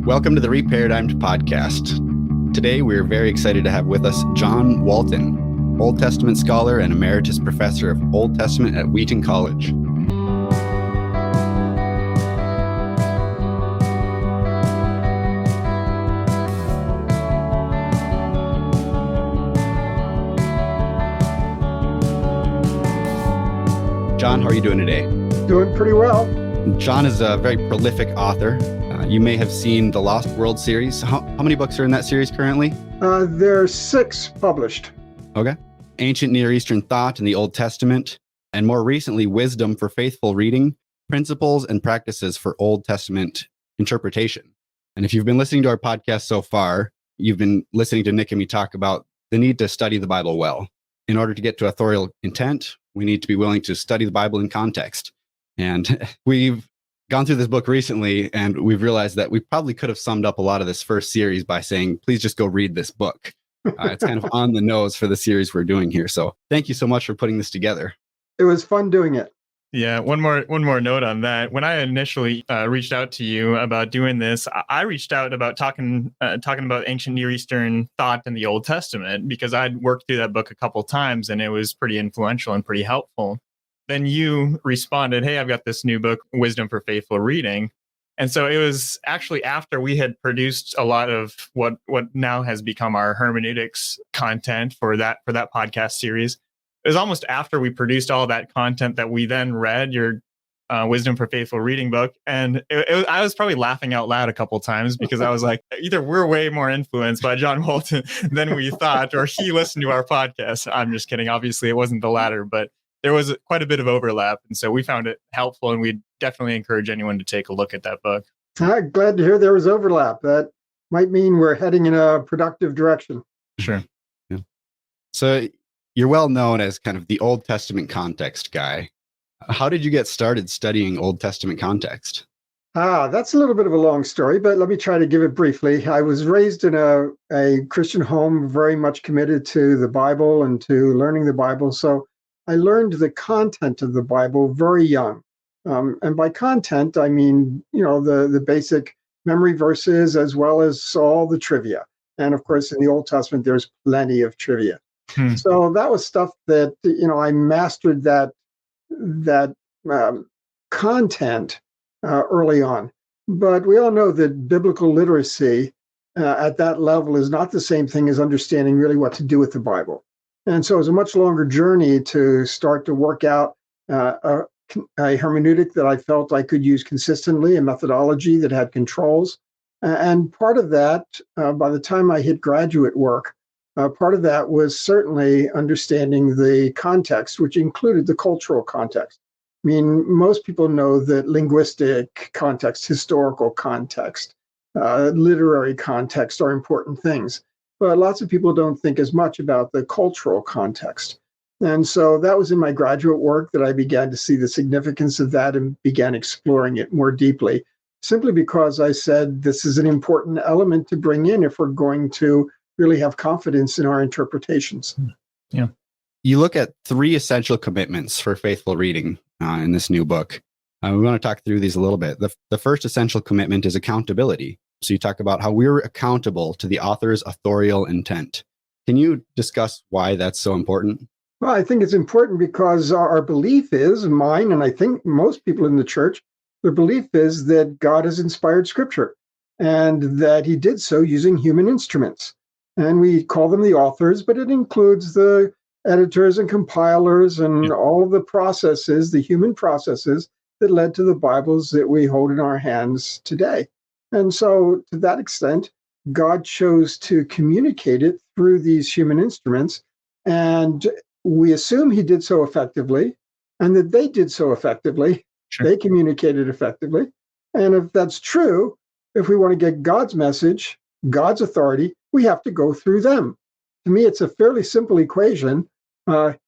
Welcome to the Reparadigmed podcast. Today, we're very excited to have with us John Walton, Old Testament scholar and emeritus professor of Old Testament at Wheaton College. John, how are you doing today? Doing pretty well. John is a very prolific author. You may have seen the Lost World series. How many books are in that series currently? There are 6 published. Okay. Ancient Near Eastern Thought in the Old Testament, and more recently, Wisdom for Faithful Reading, Principles and Practices for Old Testament Interpretation. And if you've been listening to our podcast so far, you've been listening to Nick and me talk about the need to study the Bible well. In order to get to authorial intent, we need to be willing to study the Bible in context. And we've gone through this book recently, and we've realized that we probably could have summed up a lot of this first series by saying, please just go read this book. It's kind of on the nose for the series we're doing here. So thank you so much for putting this together. It was fun doing it. Yeah, one more note on that. When I initially reached out to you about doing this, I reached out about talking about ancient Near Eastern thought in the Old Testament because I'd worked through that book a couple times and it was pretty influential and pretty helpful. Then you responded, hey, I've got this new book, Wisdom for Faithful Reading. And so it was actually after we had produced a lot of what now has become our hermeneutics content for that podcast series. It was almost after we produced all that content that we then read your Wisdom for Faithful Reading book. And I was probably laughing out loud a couple times because I was like, either we're way more influenced by John Walton than we thought, or he listened to our podcast. I'm just kidding. Obviously, it wasn't the latter, but there was quite a bit of overlap. And so we found it helpful, and we'd definitely encourage anyone to take a look at that book. I'm glad to hear there was overlap. That might mean we're heading in a productive direction. Sure. Yeah. So you're well known as kind of the Old Testament context guy. How did you get started studying Old Testament context? That's a little bit of a long story, but let me try to give it briefly. I was raised in a Christian home, very much committed to the Bible and to learning the Bible. So I learned the content of the Bible very young. And by content, I mean, the basic memory verses as well as all the trivia. And of course, in the Old Testament, there's plenty of trivia. So that was stuff that, I mastered that content early on. But we all know that biblical literacy at that level is not the same thing as understanding really what to do with the Bible. And so it was a much longer journey to start to work out a hermeneutic that I felt I could use consistently, a methodology that had controls. And part of that, by the time I hit graduate work, part of that was certainly understanding the context, which included the cultural context. I mean, most people know that linguistic context, historical context, literary context are important things. But lots of people don't think as much about the cultural context. And so that was in my graduate work that I began to see the significance of that and began exploring it more deeply, simply because I said this is an important element to bring in if we're going to really have confidence in our interpretations. Yeah. You look at 3 essential commitments for faithful reading in this new book. We want to talk through these a little bit. The first essential commitment is accountability. So you talk about how we're accountable to the author's authorial intent. Can you discuss why that's so important? Well, I think it's important because our belief is, mine, and I think most people in the church, their belief is that God has inspired Scripture and that he did so using human instruments. And we call them the authors, but it includes the editors and compilers and all of the processes, the human processes that led to the Bibles that we hold in our hands today. And so to that extent, God chose to communicate it through these human instruments. And we assume he did so effectively and that they did so effectively. Sure. They communicated effectively. And if that's true, if we want to get God's message, God's authority, we have to go through them. To me, it's a fairly simple equation.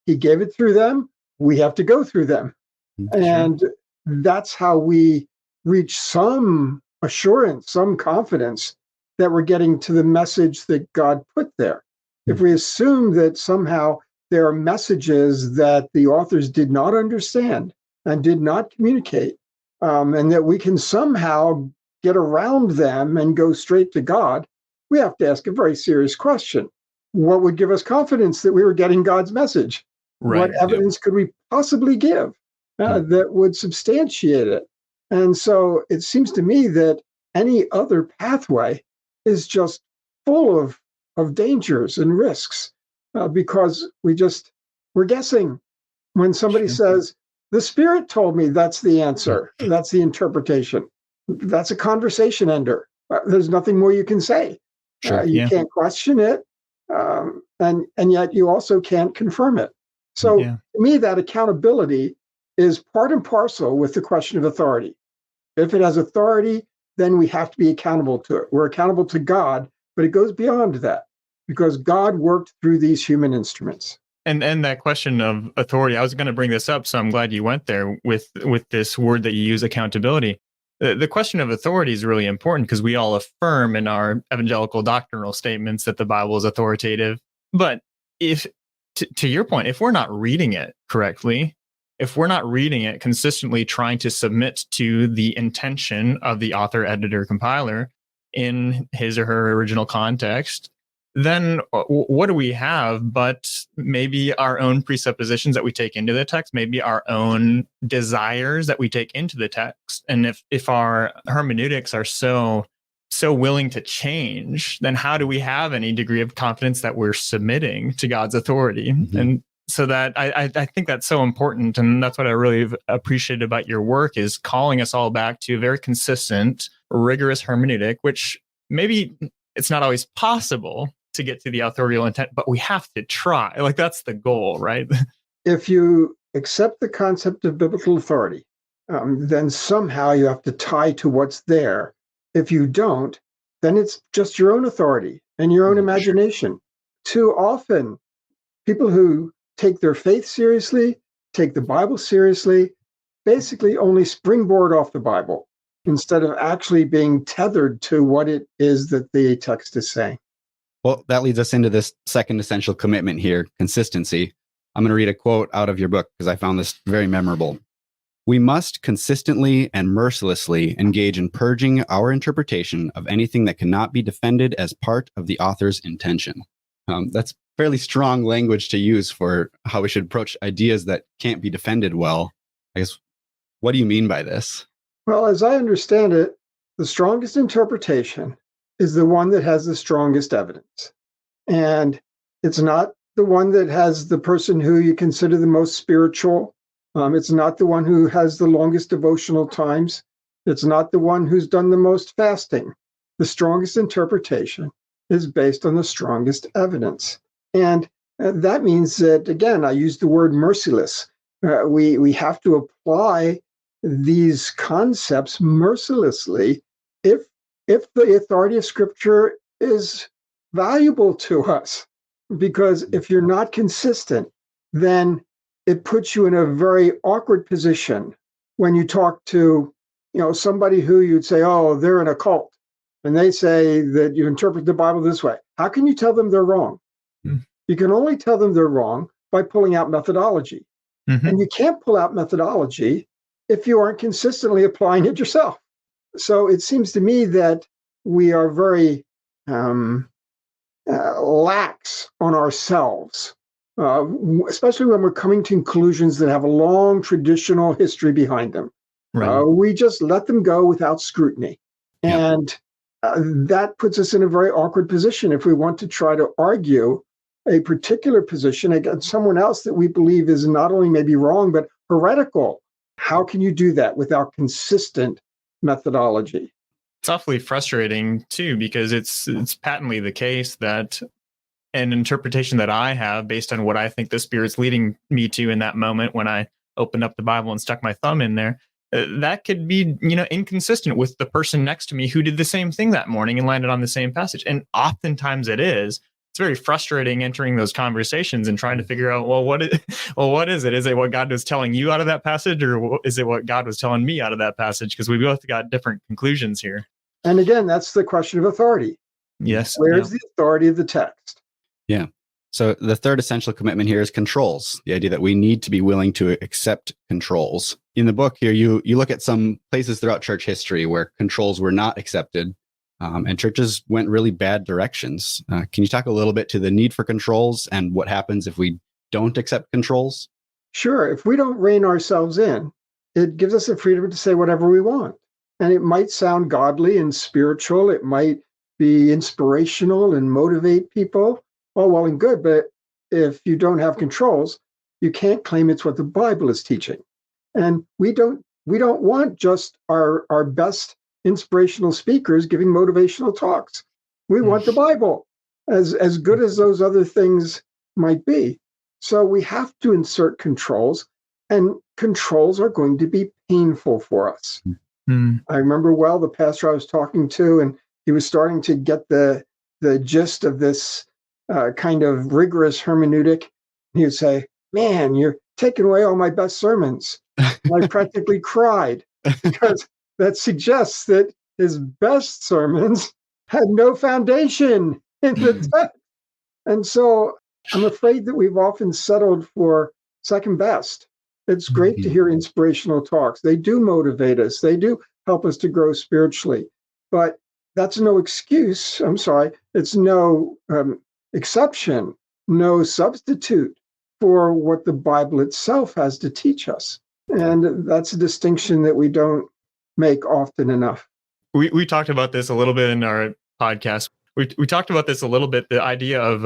He gave it through them. We have to go through them. Sure. And that's how we reach some assurance, some confidence that we're getting to the message that God put there. If we assume that somehow there are messages that the authors did not understand and did not communicate, and that we can somehow get around them and go straight to God, we have to ask a very serious question. What would give us confidence that we were getting God's message? Right. What evidence could we possibly give that would substantiate it? And so it seems to me that any other pathway is just full of dangers and risks because we're guessing. When somebody says, the Spirit told me that's the answer, that's the interpretation, that's a conversation ender. There's nothing more you can say. You can't question it, and yet you also can't confirm it. So to me, that accountability is part and parcel with the question of authority. If it has authority, then we have to be accountable to it. We're accountable to God, but it goes beyond that because God worked through these human instruments. And that question of authority, I was going to bring this up, so I'm glad you went there with this word that you use, accountability. The question of authority is really important because we all affirm in our evangelical doctrinal statements that the Bible is authoritative. But if, to your point, if we're not reading it correctly, if we're not reading it consistently, trying to submit to the intention of the author, editor, compiler in his or her original context, then what do we have but maybe our own presuppositions that we take into the text, maybe our own desires that we take into the text? And if our hermeneutics are so willing to change, then how do we have any degree of confidence that we're submitting to God's authority? Mm-hmm. And so that I think that's so important. And that's what I really appreciate about your work, is calling us all back to a very consistent, rigorous hermeneutic, which maybe it's not always possible to get to the authorial intent, but we have to try. Like, that's the goal, right? If you accept the concept of biblical authority, then somehow you have to tie to what's there. If you don't, then it's just your own authority and your own imagination. Too often, people who take their faith seriously, take the Bible seriously, basically only springboard off the Bible instead of actually being tethered to what it is that the text is saying. Well, that leads us into this second essential commitment here, consistency. I'm going to read a quote out of your book because I found this very memorable. We must consistently and mercilessly engage in purging our interpretation of anything that cannot be defended as part of the author's intention. That's fairly strong language to use for how we should approach ideas that can't be defended well. I guess, what do you mean by this? Well, as I understand it, the strongest interpretation is the one that has the strongest evidence. And it's not the one that has the person who you consider the most spiritual. It's not the one who has the longest devotional times. It's not the one who's done the most fasting. The strongest interpretation is based on the strongest evidence. And that means that, again, I use the word merciless. We have to apply these concepts mercilessly if the authority of Scripture is valuable to us. Because if you're not consistent, then it puts you in a very awkward position when you talk to, somebody who you'd say, oh, they're in a cult, and they say that you interpret the Bible this way. How can you tell them they're wrong? Mm-hmm. You can only tell them they're wrong by pulling out methodology. Mm-hmm. And you can't pull out methodology if you aren't consistently applying it yourself. So it seems to me that we are very lax on ourselves, especially when we're coming to conclusions that have a long traditional history behind them. Right. We just let them go without scrutiny. Yeah. And that puts us in a very awkward position if we want to try to argue a particular position against someone else that we believe is not only maybe wrong, but heretical. How can you do that without consistent methodology? It's awfully frustrating too, because it's patently the case that an interpretation that I have based on what I think the Spirit's leading me to in that moment when I opened up the Bible and stuck my thumb in there, that could be, inconsistent with the person next to me who did the same thing that morning and landed on the same passage. And oftentimes it is. It's very frustrating entering those conversations and trying to figure out, what is it? Is it what God was telling you out of that passage, or is it what God was telling me out of that passage? Because we both got different conclusions here. And again, that's the question of authority. Yes. Where's the authority of the text? Yeah. So the third essential commitment here is controls, the idea that we need to be willing to accept controls. in the book here, you look at some places throughout church history where controls were not accepted, and churches went really bad directions. Can you talk a little bit to the need for controls and what happens if we don't accept controls? Sure, if we don't rein ourselves in, it gives us the freedom to say whatever we want. And it might sound godly and spiritual. It might be inspirational and motivate people. All well and good, but if you don't have controls, you can't claim it's what the Bible is teaching. And we don't want just our best inspirational speakers giving motivational talks. We want the Bible, as good as those other things might be. So we have to insert controls, and controls are going to be painful for us. I remember well the pastor I was talking to, and he was starting to get the gist of this kind of rigorous hermeneutic. He would say, "Man, you're taking away all my best sermons." And I practically cried, because that suggests that his best sermons had no foundation in the text. And so I'm afraid that we've often settled for second best. It's great to hear inspirational talks. They do motivate us. They do help us to grow spiritually. But that's no excuse. I'm sorry. It's no exception, no substitute for what the Bible itself has to teach us. And that's a distinction that we don't make often enough. We talked about this a little bit in our podcast. We talked about this a little bit, the idea of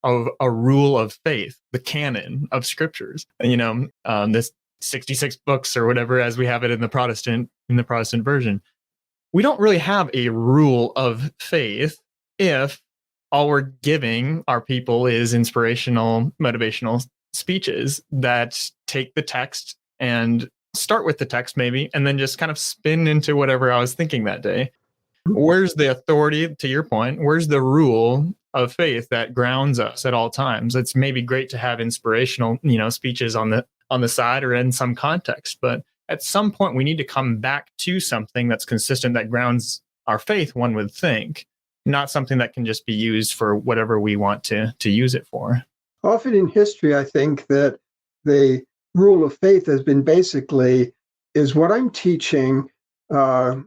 a rule of faith, the canon of scriptures. This 66 books or whatever, as we have it in the Protestant version. We don't really have a rule of faith if all we're giving our people is inspirational, motivational speeches that take the text and start with the text maybe, and then just kind of spin into whatever I was thinking that day. Where's the authority, to your point? Where's the rule of faith that grounds us at all times? It's maybe great to have inspirational, speeches on the side or in some context, but at some point we need to come back to something that's consistent, that grounds our faith, one would think, not something that can just be used for whatever we want to use it for. Often in history, I think that the rule of faith has been basically, is what I'm teaching, does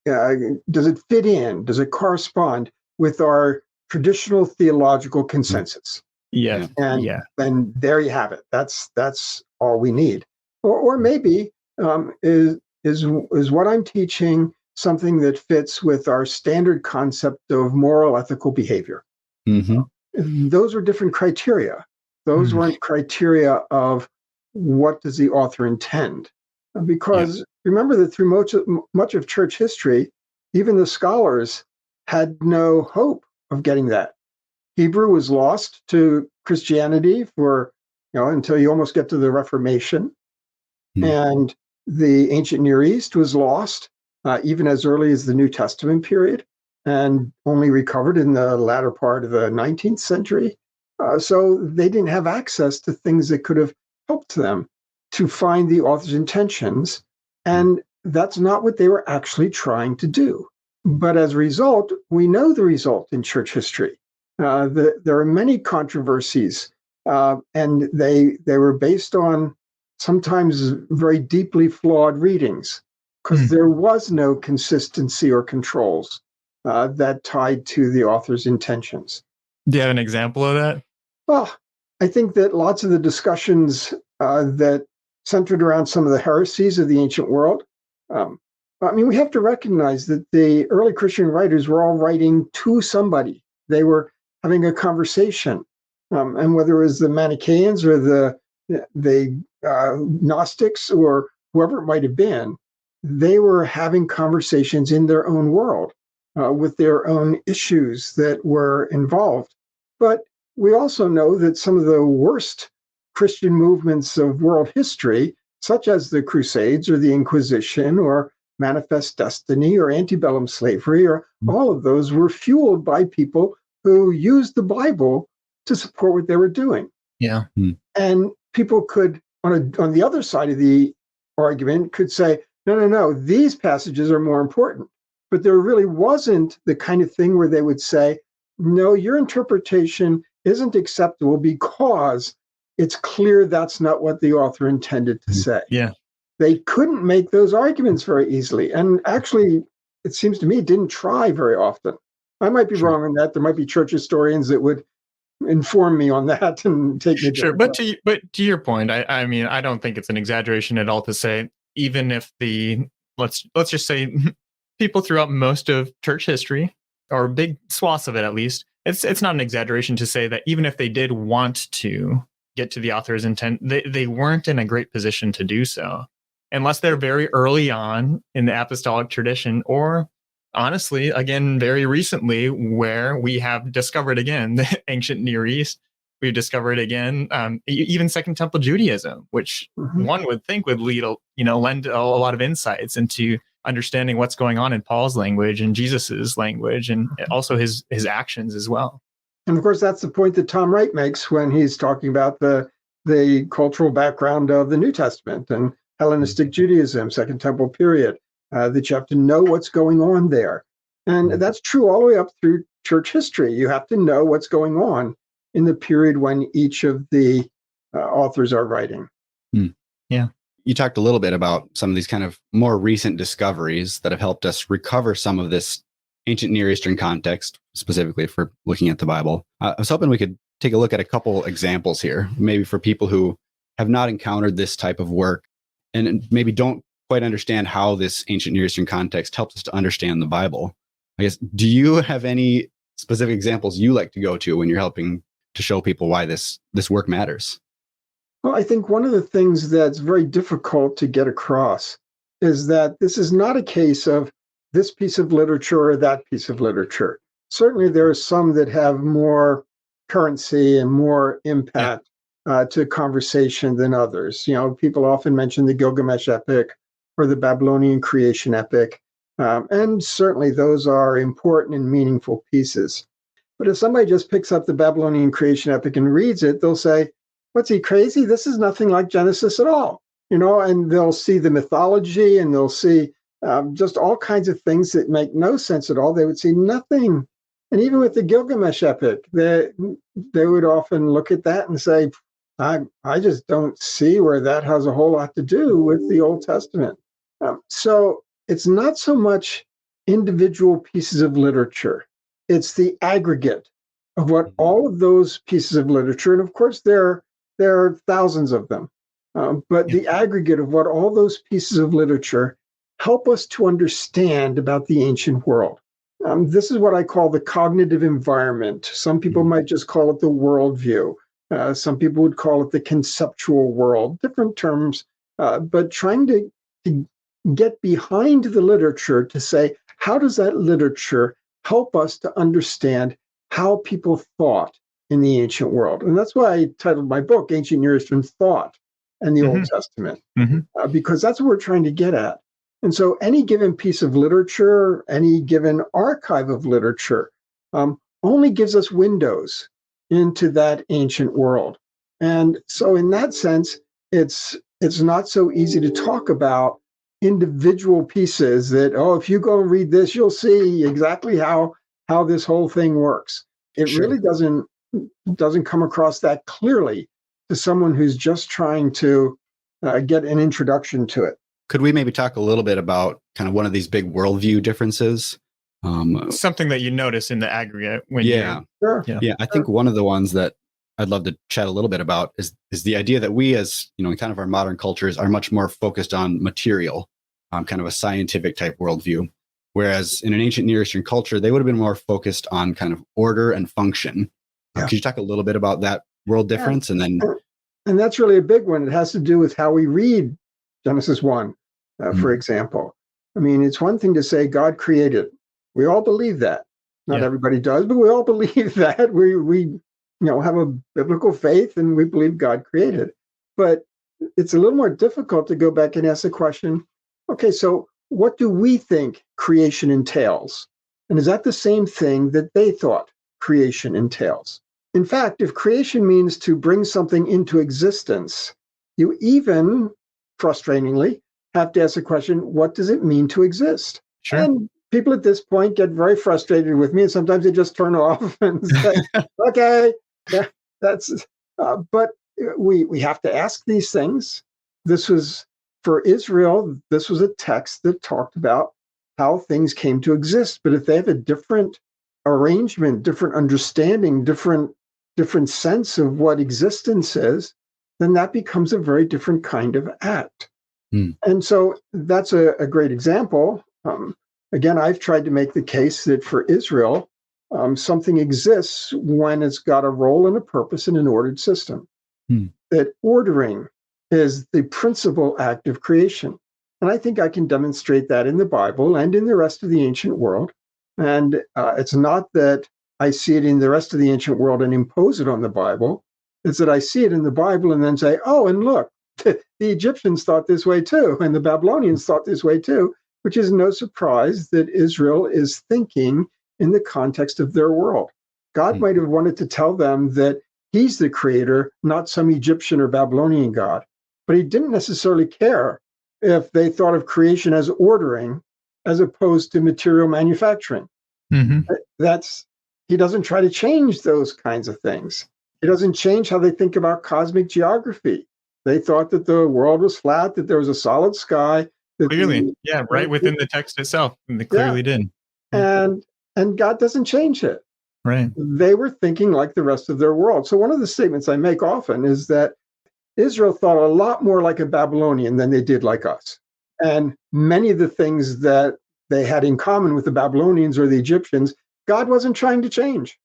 it fit in? Does it correspond with our traditional theological consensus? Yeah. And there you have it. That's all we need. Or maybe is what I'm teaching something that fits with our standard concept of moral ethical behavior. Those are different criteria. Those weren't criteria of what does the author intend. Because remember that through much of church history, even the scholars had no hope of getting that. Hebrew was lost to Christianity until you almost get to the Reformation. And the ancient Near East was lost even as early as the New Testament period, and only recovered in the latter part of the 19th century. So they didn't have access to things that could have helped them to find the author's intentions. And that's not what they were actually trying to do. But as a result, we know the result in church history. There are many controversies, and they were based on sometimes very deeply flawed readings, because there was no consistency or controls that tied to the author's intentions. Do you have an example of that? Well, I think that lots of the discussions that centered around some of the heresies of the ancient world, we have to recognize that the early Christian writers were all writing to somebody. They were having a conversation. And whether it was the Manichaeans or the Gnostics or whoever it might have been, they were having conversations in their own world with their own issues that were involved. But we also know that some of the worst Christian movements of world history, such as the Crusades or the Inquisition or Manifest Destiny or antebellum slavery, or all of those were fueled by people who used the Bible to support what they were doing. Yeah. And people could, on the other side of the argument, could say, no, these passages are more important. But there really wasn't the kind of thing where they would say, no, your interpretation isn't acceptable because it's clear that's not what the author intended to say. Yeah. they couldn't make those arguments very easily. And actually, it seems to me, didn't try very often. I might be wrong on that. There might be church historians that would inform me on that and take me Sure, there. but to your point, I mean, I don't think it's an exaggeration at all to say, even if let's just say people throughout most of church history, or big swaths of it at least, it's not an exaggeration to say that even if they did want to get to the author's intent, they weren't in a great position to do so, unless they're very early on in the apostolic tradition, or honestly, again, very recently, where we have discovered again the ancient Near East. We've discovered again, even Second Temple Judaism, which one would think would lend a lot of insights into understanding what's going on in Paul's language and Jesus's language, and also his actions as well. And of course, that's the point that Tom Wright makes when he's talking about the cultural background of the New Testament and Hellenistic Judaism, Second Temple period, that you have to know what's going on there. And that's true all the way up through church history. You have to know what's going on in the period when each of the authors are writing. Yeah. You talked a little bit about some of these kind of more recent discoveries that have helped us recover some of this ancient Near Eastern context, specifically for looking at the Bible. I was hoping we could take a look at a couple examples here, maybe for people who have not encountered this type of work and maybe don't quite understand how this ancient Near Eastern context helps us to understand the Bible. I guess, do you have any specific examples you like to go to when you're helping to show people why this work matters? Well, I think one of the things that's very difficult to get across is that this is not a case of this piece of literature or that piece of literature. Certainly, there are some that have more currency and more impact to conversation than others. People often mention the Gilgamesh epic or the Babylonian creation epic, and certainly those are important and meaningful pieces. But if somebody just picks up the Babylonian creation epic and reads it, they'll say, "What's he crazy? This is nothing like Genesis at all." And they'll see the mythology and they'll see just all kinds of things that make no sense at all. They would see nothing. And even with the Gilgamesh epic, they would often look at that and say, I just don't see where that has a whole lot to do with the Old Testament. So it's not so much individual pieces of literature. It's the aggregate of what all of those pieces of literature, and of course there are thousands of them, but the aggregate of what all those pieces of literature help us to understand about the ancient world. This is what I call the cognitive environment. Some people might just call it the worldview. Some people would call it the conceptual world, different terms, but trying to get behind the literature to say, how does that literature help us to understand how people thought in the ancient world? And that's why I titled my book, Ancient Near Eastern Thought and the Old Testament, because that's what we're trying to get at. And so any given piece of literature, any given archive of literature, only gives us windows into that ancient world. And so in that sense, it's not so easy to talk about individual pieces that, if you go and read this, you'll see exactly how this whole thing works. It really doesn't come across that clearly to someone who's just trying to get an introduction to it. Could we maybe talk a little bit about kind of one of these big worldview differences? Something that you notice in the aggregate when I think one of the ones that I'd love to chat a little bit about is the idea that we, as in kind of our modern cultures, are much more focused on material, kind of a scientific type worldview, whereas in an ancient Near Eastern culture, they would have been more focused on kind of order and function. Could you talk a little bit about that world difference? And that's really a big one. It has to do with how we read Genesis 1, for example. I mean, it's one thing to say God created. We all believe that. Not everybody does, but we all believe that. We have a biblical faith and we believe God created. But it's a little more difficult to go back and ask the question, okay, so what do we think creation entails? And is that the same thing that they thought creation entails? In fact, if creation means to bring something into existence, you even, frustratingly, have to ask the question, what does it mean to exist? Sure. And people at this point get very frustrated with me, and sometimes they just turn off and say, okay, that's, but we have to ask these things. This was for Israel, this was a text that talked about how things came to exist. But if they have a different arrangement, different understanding, different sense of what existence is, then that becomes a very different kind of act. And so that's a great example. Again, I've tried to make the case that for Israel, something exists when it's got a role and a purpose in an ordered system. That ordering is the principal act of creation. And I think I can demonstrate that in the Bible and in the rest of the ancient world. And it's not that I see it in the rest of the ancient world and impose it on the Bible. It's that I see it in the Bible and then say, oh, and look, the Egyptians thought this way too, and the Babylonians thought this way too, which is no surprise that Israel is thinking in the context of their world. God might have wanted to tell them that he's the creator, not some Egyptian or Babylonian god, but he didn't necessarily care if they thought of creation as ordering as opposed to material manufacturing. He doesn't try to change those kinds of things. He doesn't change how they think about cosmic geography. They thought that the world was flat, that there was a solid sky. Clearly, right within the text itself, they clearly did. And God doesn't change it. Right. They were thinking like the rest of their world. So one of the statements I make often is that Israel thought a lot more like a Babylonian than they did like us. And many of the things that they had in common with the Babylonians or the Egyptians, God wasn't trying to change.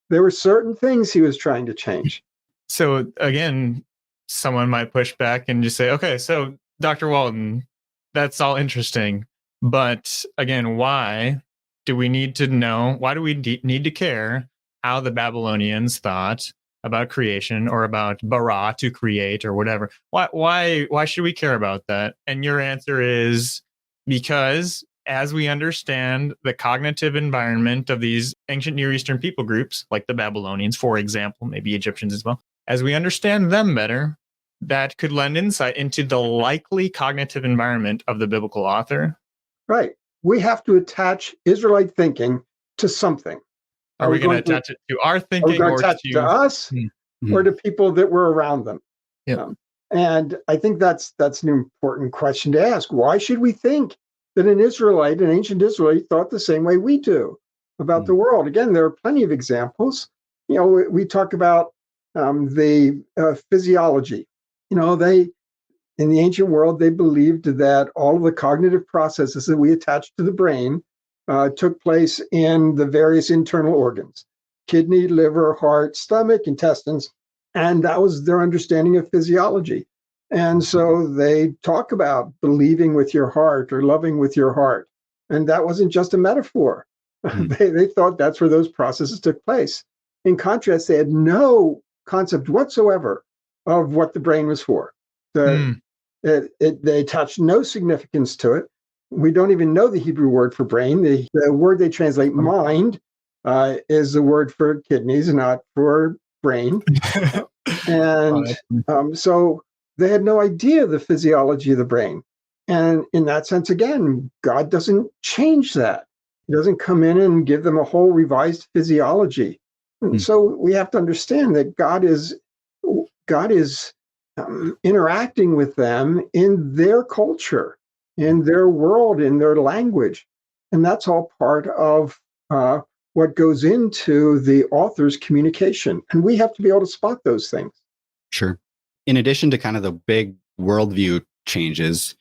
There were certain things he was trying to change. So again, someone might push back and just say, okay, so Dr. Walton, that's all interesting. But again, why do we need to know? Why do we need to care how the Babylonians thought about creation or about bara, to create, or whatever? Why should we care about that? And your answer is because as we understand the cognitive environment of these ancient Near Eastern people groups, like the Babylonians, for example, maybe Egyptians as well, as we understand them better, that could lend insight into the likely cognitive environment of the biblical author. Right. We have to attach Israelite thinking to something. Are we going to attach it to our thinking or to us or to people that were around them? Yeah. And I think that's an important question to ask. Why should we think that an ancient Israelite, thought the same way we do about the world? Again, there are plenty of examples. We talk about the physiology. In the ancient world, they believed that all of the cognitive processes that we attach to the brain took place in the various internal organs: kidney, liver, heart, stomach, intestines. And that was their understanding of physiology. And so they talk about believing with your heart or loving with your heart. And that wasn't just a metaphor. They thought that's where those processes took place. In contrast, they had no concept whatsoever of what the brain was for. They attached no significance to it. We don't even know the Hebrew word for brain. The word they translate mind is the word for kidneys, not for brain. And so they had no idea the physiology of the brain. And in that sense, again, God doesn't change that. He doesn't come in and give them a whole revised physiology. So we have to understand that God is interacting with them in their culture, in their world, in their language. And that's all part of what goes into the author's communication. And we have to be able to spot those things. Sure. In addition to kind of the big worldview changes,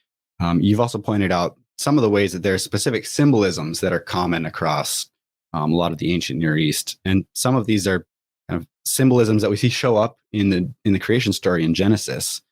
you've also pointed out some of the ways that there are specific symbolisms that are common across a lot of the ancient Near East. And some of these are kind of symbolisms that we see show up in the creation story in Genesis,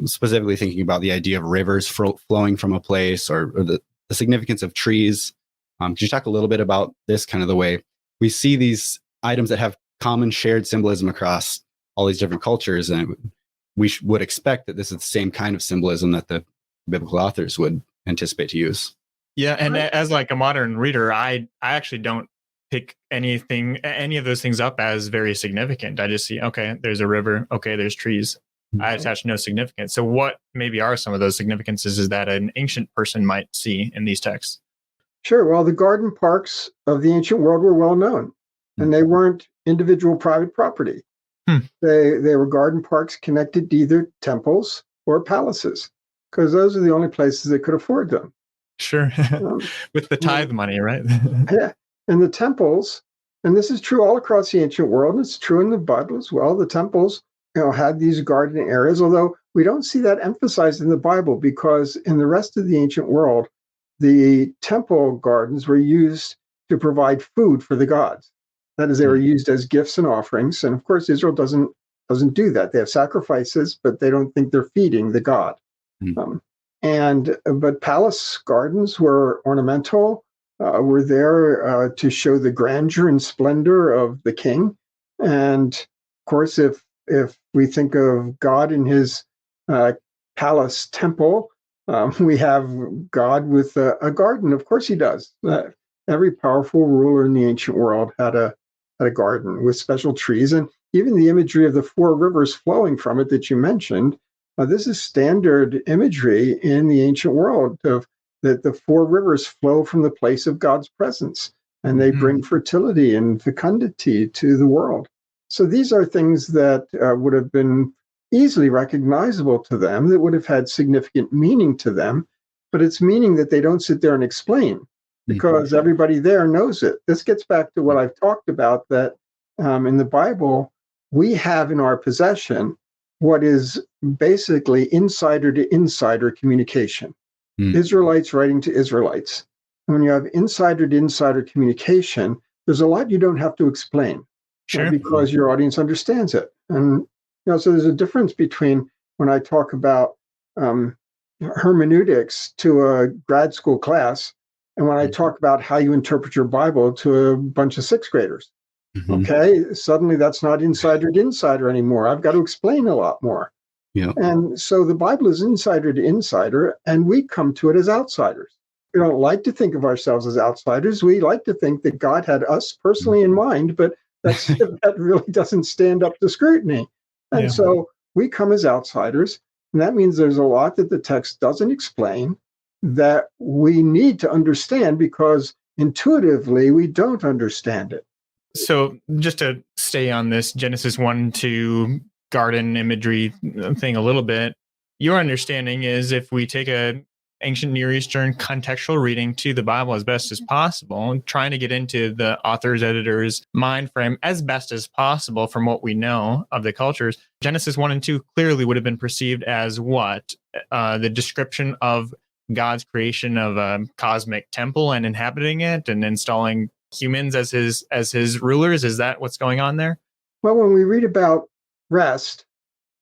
specifically thinking about the idea of rivers flowing from a place or the significance of trees. Could you talk a little bit about this, kind of the way we see these items that have common shared symbolism across all these different cultures? And we would expect that this is the same kind of symbolism that the biblical authors would anticipate to use. Yeah, and as like a modern reader, I actually don't pick any of those things up as very significant. I just see, okay, there's a river, okay, there's trees. I attach no significance. So what maybe are some of those significances is that an ancient person might see in these texts? Sure. Well, the garden parks of the ancient world were well known, and they weren't individual private property. They were garden parks connected to either temples or palaces. because those are the only places that could afford them. Sure. Um, With the tithe money, right? yeah. And the temples, and this is true all across the ancient world, and it's true in the Bible as well. The temples, had these garden areas, although we don't see that emphasized in the Bible, because in the rest of the ancient world, the temple gardens were used to provide food for the gods. That is, they were used as gifts and offerings. And of course, Israel doesn't do that. They have sacrifices, but they don't think they're feeding the god. Mm. But palace gardens were ornamental, were there to show the grandeur and splendor of the king. And of course, if we think of God in his palace temple, we have God with a garden. Of course, he does. Every powerful ruler in the ancient world had a garden with special trees, and even the imagery of the four rivers flowing from it that you mentioned. This is standard imagery in the ancient world of that the four rivers flow from the place of God's presence, and they bring fertility and fecundity to the world. So these are things that would have been easily recognizable to them, that would have had significant meaning to them, but it's meaning that they don't sit there and explain, because everybody there knows it. This gets back to what I've talked about, that in the Bible, we have in our possession what is basically insider to insider communication. Israelites writing to Israelites. And when you have insider to insider communication, there's a lot you don't have to explain. Sure. Because your audience understands it. And so there's a difference between when I talk about hermeneutics to a grad school class and when I talk about how you interpret your Bible to a bunch of sixth graders. Okay, suddenly that's not insider to insider anymore. I've got to explain a lot more. Yeah. And so the Bible is insider to insider, and we come to it as outsiders. We don't like to think of ourselves as outsiders. We like to think that God had us personally in mind, but that really doesn't stand up to scrutiny. And so we come as outsiders, and that means there's a lot that the text doesn't explain that we need to understand, because intuitively we don't understand it. So just to stay on this Genesis 1-2 garden imagery thing a little bit, your understanding is if we take a ancient Near Eastern contextual reading to the Bible as best as possible, trying to get into the author's, editor's mind frame as best as possible from what we know of the cultures, Genesis 1 and 2 clearly would have been perceived as what? The description of God's creation of a cosmic temple and inhabiting it and installing humans as his rulers. Is that what's going on there? Well, when we read about rest,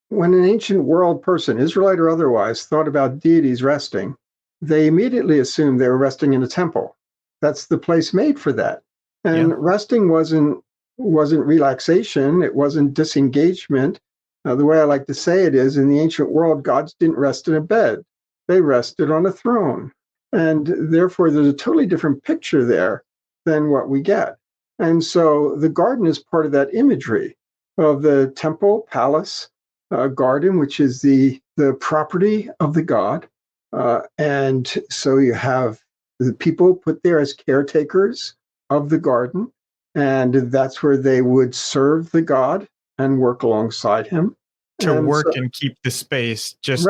when an ancient world person, Israelite or otherwise, thought about deities resting, they immediately assumed they were resting in a temple. That's the place made for that. And resting wasn't relaxation. It wasn't disengagement. The way I like to say it is, in the ancient world, gods didn't rest in a bed. They rested on a throne. And therefore, there's a totally different picture there than what we get. And so the garden is part of that imagery of the temple, palace, garden, which is the property of the god. And so you have the people put there as caretakers of the garden, and that's where they would serve the god and work alongside him. To work and keep the space, just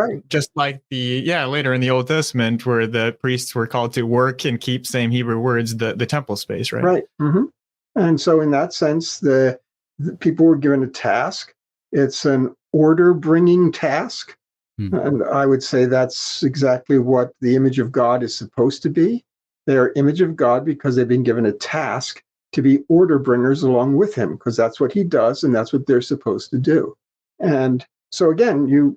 like later in the Old Testament, where the priests were called to work and keep, same Hebrew words, the temple space, right? Right. And so in that sense, the people were given a task. It's an order-bringing task. And I would say that's exactly what the image of God is supposed to be. They're image of God because they've been given a task to be order bringers along with him, because that's what he does, and that's what they're supposed to do. And so again,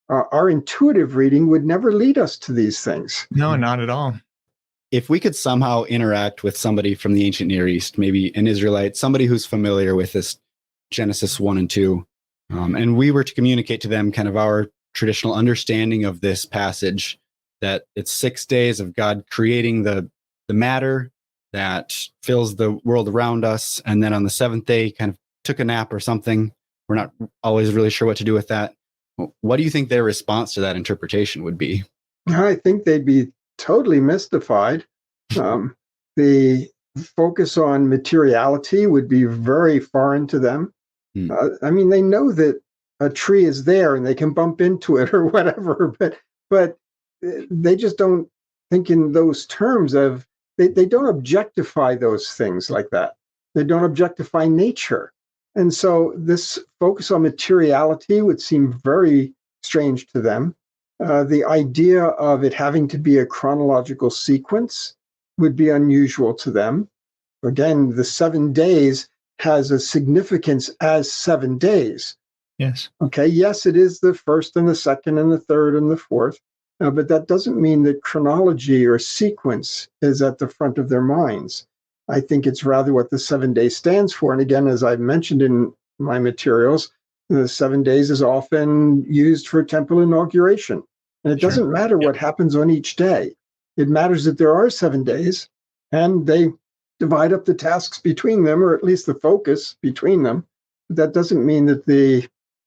our intuitive reading would never lead us to these things. No, not at all. If we could somehow interact with somebody from the ancient Near East, maybe an Israelite, somebody who's familiar with this Genesis 1 and 2, and we were to communicate to them kind of our traditional understanding of this passage, that it's 6 days of God creating the matter that fills the world around us, and then on the seventh day kind of took a nap or something. We're not always really sure what to do with that. What do you think their response to that interpretation would be? I think they'd be totally mystified. The focus on materiality would be very foreign to them. I mean, they know that a tree is there and they can bump into it or whatever, but but they just don't think in those terms of, they don't objectify those things like that. They don't objectify nature. And so this focus on materiality would seem very strange to them. The idea of it having to be a chronological sequence would be unusual to them. Again, the 7 days has a significance as 7 days. Yes. Okay, yes, it is the first and the second and the third and the fourth, but that doesn't mean that chronology or sequence is at the front of their minds. I think it's rather what the 7 days stands for. And again, as I've mentioned in my materials, the 7 days is often used for temple inauguration. And it doesn't matter what happens on each day. It matters that there are 7 days, and they divide up the tasks between them, or at least the focus between them. But that doesn't mean that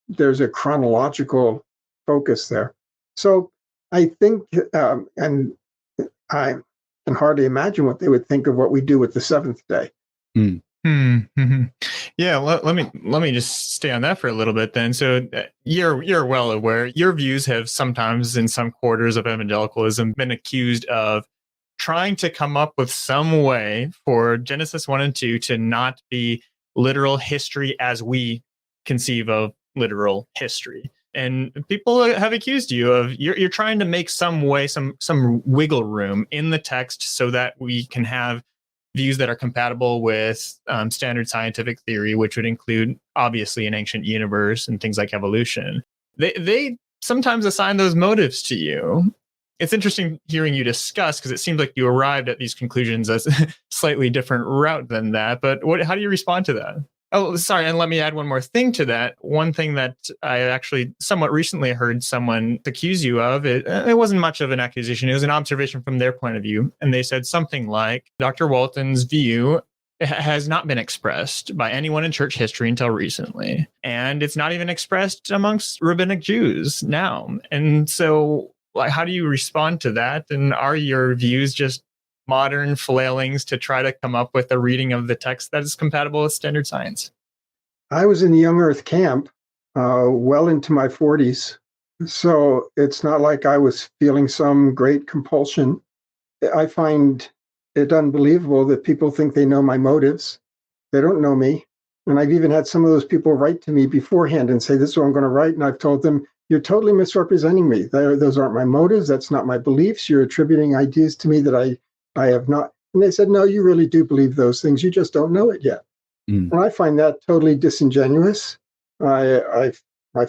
there's a chronological focus there. So I think, and I can hardly imagine what they would think of what we do with the seventh day. Mm-hmm. Yeah, let me just stay on that for a little bit then. So you're well aware your views have sometimes in some quarters of evangelicalism been accused of trying to come up with some way for Genesis 1 and 2 to not be literal history as we conceive of literal history. And people have accused you of you're trying to make some way, some wiggle room in the text so that we can have views that are compatible with standard scientific theory, which would include obviously an ancient universe and things like evolution. They sometimes assign those motives to you. It's interesting hearing you discuss because it seems like you arrived at these conclusions as a slightly different route than that. But how do you respond to that? Oh, sorry. And let me add one more thing to that. One thing that I actually somewhat recently heard someone accuse you of, it wasn't much of an accusation. It was an observation from their point of view. And they said something like, Dr. Walton's view has not been expressed by anyone in church history until recently. And it's not even expressed amongst rabbinic Jews now. And so how do you respond to that? And are your views just modern flailings to try to come up with a reading of the text that is compatible with standard science? I was in the Young Earth camp well into my 40s. So it's not like I was feeling some great compulsion. I find it unbelievable that people think they know my motives. They don't know me. And I've even had some of those people write to me beforehand and say, this is what I'm going to write. And I've told them, you're totally misrepresenting me. Those aren't my motives. That's not my beliefs. You're attributing ideas to me that I have not. And they said, no, you really do believe those things. You just don't know it yet. And I find that totally disingenuous. I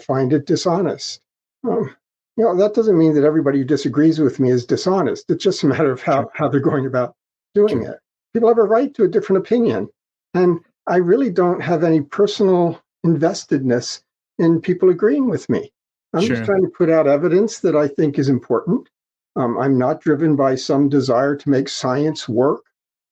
find it dishonest. That doesn't mean that everybody who disagrees with me is dishonest. It's just a matter of how they're going about doing it. People have a right to a different opinion. And I really don't have any personal investedness in people agreeing with me. I'm just trying to put out evidence that I think is important. I'm not driven by some desire to make science work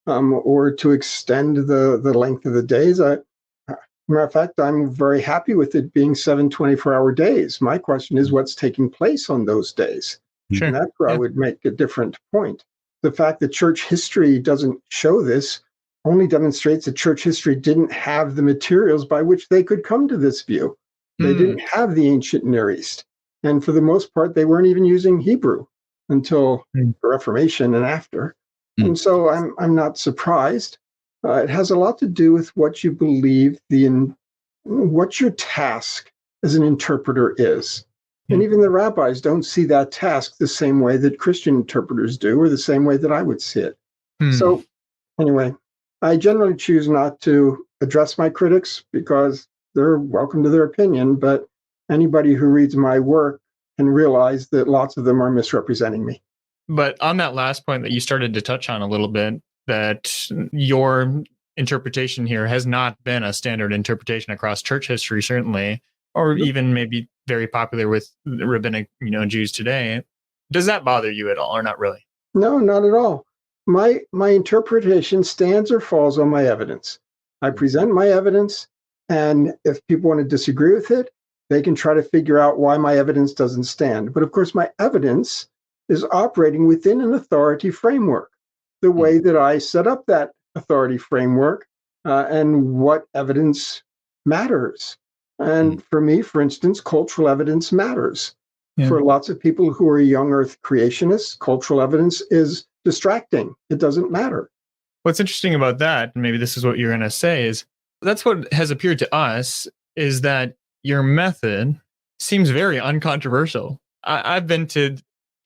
or to extend the length of the days. Matter of fact, I'm very happy with it being 7 24-hour days. My question is what's taking place on those days. And that's where I would make a different point. The fact that church history doesn't show this only demonstrates that church history didn't have the materials by which they could come to this view. They didn't have the ancient Near East. And for the most part, they weren't even using Hebrew until the Reformation and after. And so I'm not surprised. It has a lot to do with what you believe, what your task as an interpreter is. And even the rabbis don't see that task the same way that Christian interpreters do, or the same way that I would see it. So anyway, I generally choose not to address my critics because they're welcome to their opinion, but anybody who reads my work can realize that lots of them are misrepresenting me. But on that last point that you started to touch on a little bit, that your interpretation here has not been a standard interpretation across church history, certainly, or even maybe very popular with rabbinic, Jews today. Does that bother you at all, or not really? No, not at all. My interpretation stands or falls on my evidence. I present my evidence, and if people want to disagree with it, they can try to figure out why my evidence doesn't stand. But of course, my evidence is operating within an authority framework. The way that I set up that authority framework and what evidence matters. And for me, for instance, cultural evidence matters. Yeah. For lots of people who are young earth creationists, cultural evidence is distracting. It doesn't matter. What's interesting about that, and maybe this is what you're going to say, is that's what has appeared to us is that your method seems very uncontroversial. I've been to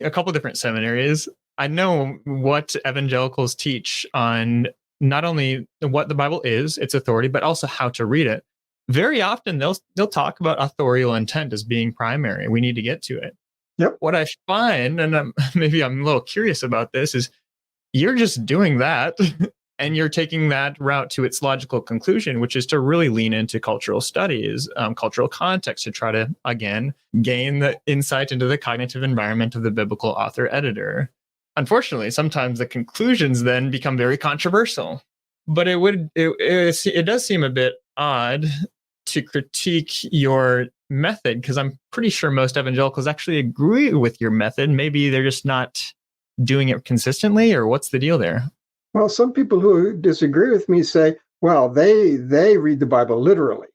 a couple different seminaries. I know what evangelicals teach on not only what the Bible is, its authority, but also how to read it. Very often they'll talk about authorial intent as being primary. We need to get to it. Yep. What I find, and maybe I'm a little curious about this, is you're just doing that and you're taking that route to its logical conclusion, which is to really lean into cultural studies, cultural context, to try to, again, gain the insight into the cognitive environment of the biblical author editor. Unfortunately, sometimes the conclusions then become very controversial. But it does seem a bit odd to critique your method, because I'm pretty sure most evangelicals actually agree with your method. Maybe they're just not doing it consistently, or what's the deal there? Well, some people who disagree with me say, well, they read the Bible literally.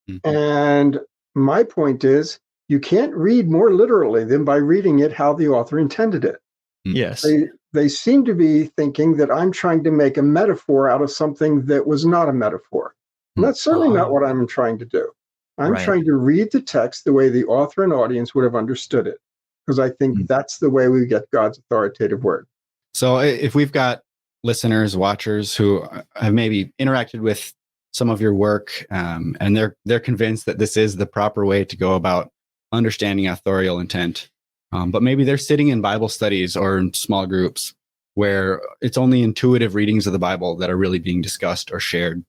Mhm. And my point is, you can't read more literally than by reading it how the author intended it. Yes. They seem to be thinking that I'm trying to make a metaphor out of something that was not a metaphor. And that's certainly not what I'm trying to do. I'm Right. trying to read the text the way the author and audience would have understood it, because I think that's the way we get God's authoritative word. So if we've got listeners, watchers who have maybe interacted with some of your work, and they're convinced that this is the proper way to go about understanding authorial intent, but maybe they're sitting in Bible studies or in small groups where it's only intuitive readings of the Bible that are really being discussed or shared,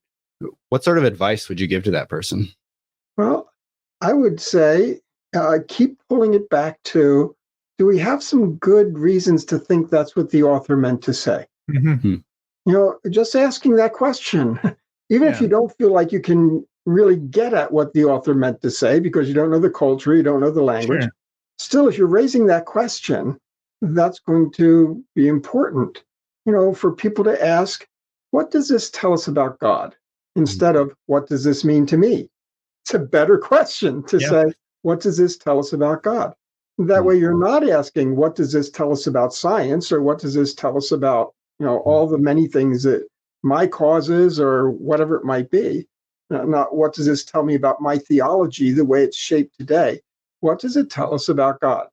what sort of advice would you give to that person? Well, I would say keep pulling it back to, do we have some good reasons to think that's what the author meant to say? Just asking that question, even if you don't feel like you can really get at what the author meant to say because you don't know the culture, you don't know the language. Sure. Still, if you're raising that question, that's going to be important, for people to ask, what does this tell us about God? Instead of, what does this mean to me? It's a better question to say, what does this tell us about God? That way you're not asking, what does this tell us about science, or what does this tell us about, all the many things that my causes or whatever it might be. Not what does this tell me about my theology, the way it's shaped today. What does it tell us about God?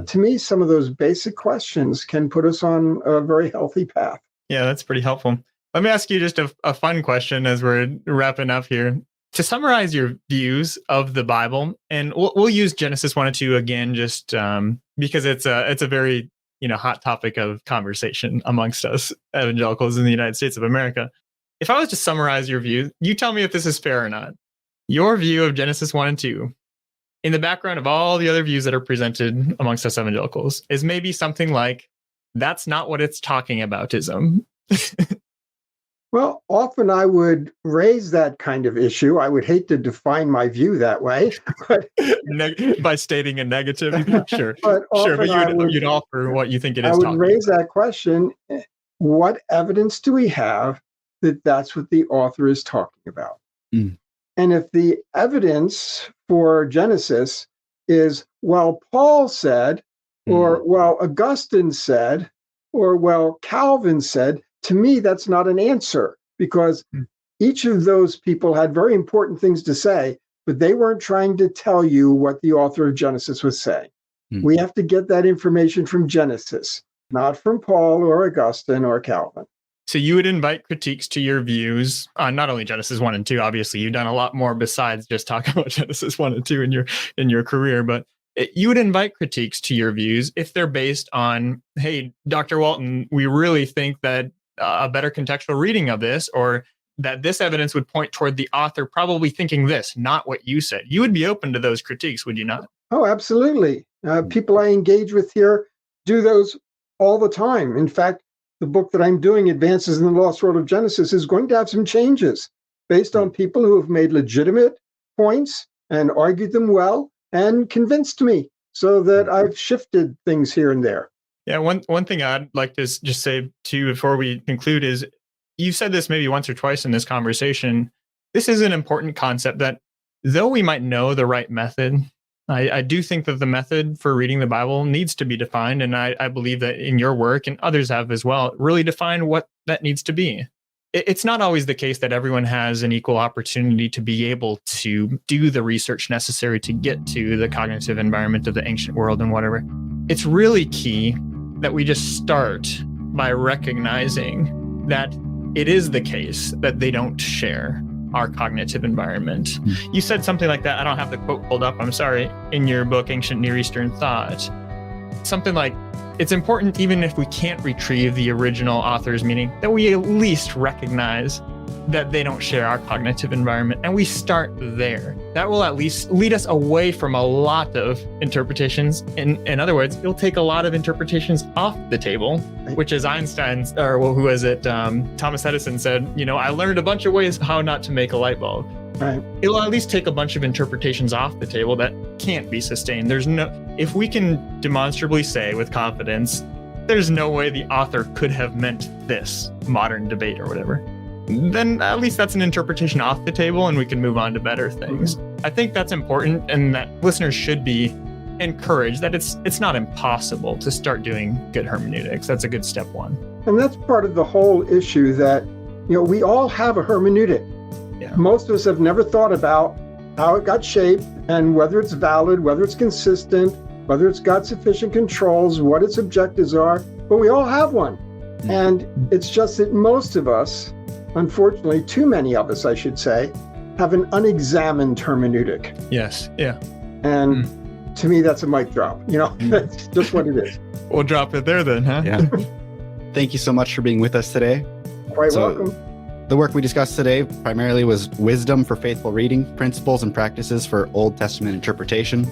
To me, some of those basic questions can put us on a very healthy path. Yeah, that's pretty helpful. Let me ask you just a fun question as we're wrapping up here. To summarize your views of the Bible, and we'll use Genesis 1 and 2 again, just because it's a very hot topic of conversation amongst us evangelicals in the United States of America. If I was to summarize your view, you tell me if this is fair or not. Your view of Genesis 1 and 2, in the background of all the other views that are presented amongst us evangelicals, is maybe something like, that's not what it's talking about-ism. Well, often I would raise that kind of issue. I would hate to define my view that way, but by stating a negative, sure, but sure. But often you'd offer what you think it I is. would talking raise about. that question: what evidence do we have that that's what the author is talking about? Mm. And if the evidence for Genesis is, well, Paul said, or well, Augustine said, or well, Calvin said, to me, that's not an answer, because each of those people had very important things to say, but they weren't trying to tell you what the author of Genesis was saying. We have to get that information from Genesis, not from Paul or Augustine or Calvin. So you would invite critiques to your views on not only Genesis 1 and 2, obviously you've done a lot more besides just talking about Genesis 1 and 2 in your career, but you would invite critiques to your views if they're based on, hey, Dr. Walton, we really think that a better contextual reading of this, or that this evidence would point toward the author probably thinking this, not what you said. You would be open to those critiques, would you not? Oh, absolutely. People I engage with here do those all the time. In fact, the book that I'm doing, Advances in the Lost World of Genesis, is going to have some changes based on people who have made legitimate points and argued them well and convinced me, so that I've shifted things here and there. Yeah, one thing I'd like to just say too before we conclude is, you said this maybe once or twice in this conversation. This is an important concept that though we might know the right method, I do think that the method for reading the Bible needs to be defined. And I believe that in your work, and others have as well, really define what that needs to be. It's not always the case that everyone has an equal opportunity to be able to do the research necessary to get to the cognitive environment of the ancient world and whatever. It's really key that we just start by recognizing that it is the case that they don't share our cognitive environment. You said something like that. I don't have the quote pulled up. I'm sorry. In your book, Ancient Near Eastern Thought, something like, it's important, even if we can't retrieve the original author's meaning, that we at least recognize that they don't share our cognitive environment. And we start there. That will at least lead us away from a lot of interpretations. In other words, it'll take a lot of interpretations off the table, which is Einstein's, or well, who was it? Thomas Edison said, I learned a bunch of ways how not to make a light bulb. Right. It'll at least take a bunch of interpretations off the table that can't be sustained. If we can demonstrably say with confidence, there's no way the author could have meant this modern debate or whatever, then at least that's an interpretation off the table and we can move on to better things. I think that's important, and that listeners should be encouraged that it's not impossible to start doing good hermeneutics. That's a good step one. And that's part of the whole issue, that we all have a hermeneutic. Yeah. Most of us have never thought about how it got shaped and whether it's valid, whether it's consistent, whether it's got sufficient controls, what its objectives are, but we all have one. And it's just that most of us, unfortunately, too many of us, I should say, have an unexamined hermeneutic. Yes. Yeah. And to me, that's a mic drop. That's just what it is. We'll drop it there then, huh? Yeah. Thank you so much for being with us today. Quite welcome. The work we discussed today primarily was Wisdom for Faithful Reading, Principles and Practices for Old Testament Interpretation.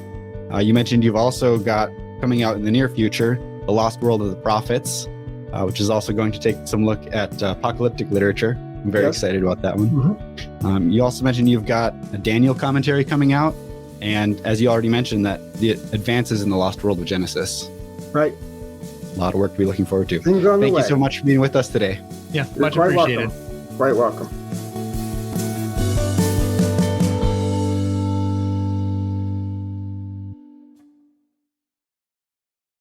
You mentioned you've also got, coming out in the near future, The Lost World of the Prophets, which is also going to take some look at apocalyptic literature. I'm very excited about that one. Mm-hmm. You also mentioned you've got a Daniel commentary coming out, and as you already mentioned, that the advances in the Lost World of Genesis. Right. A lot of work to be looking forward to. Things on the way. Thank you so much for being with us today. Yeah, You're much quite appreciated. Welcome. Quite welcome.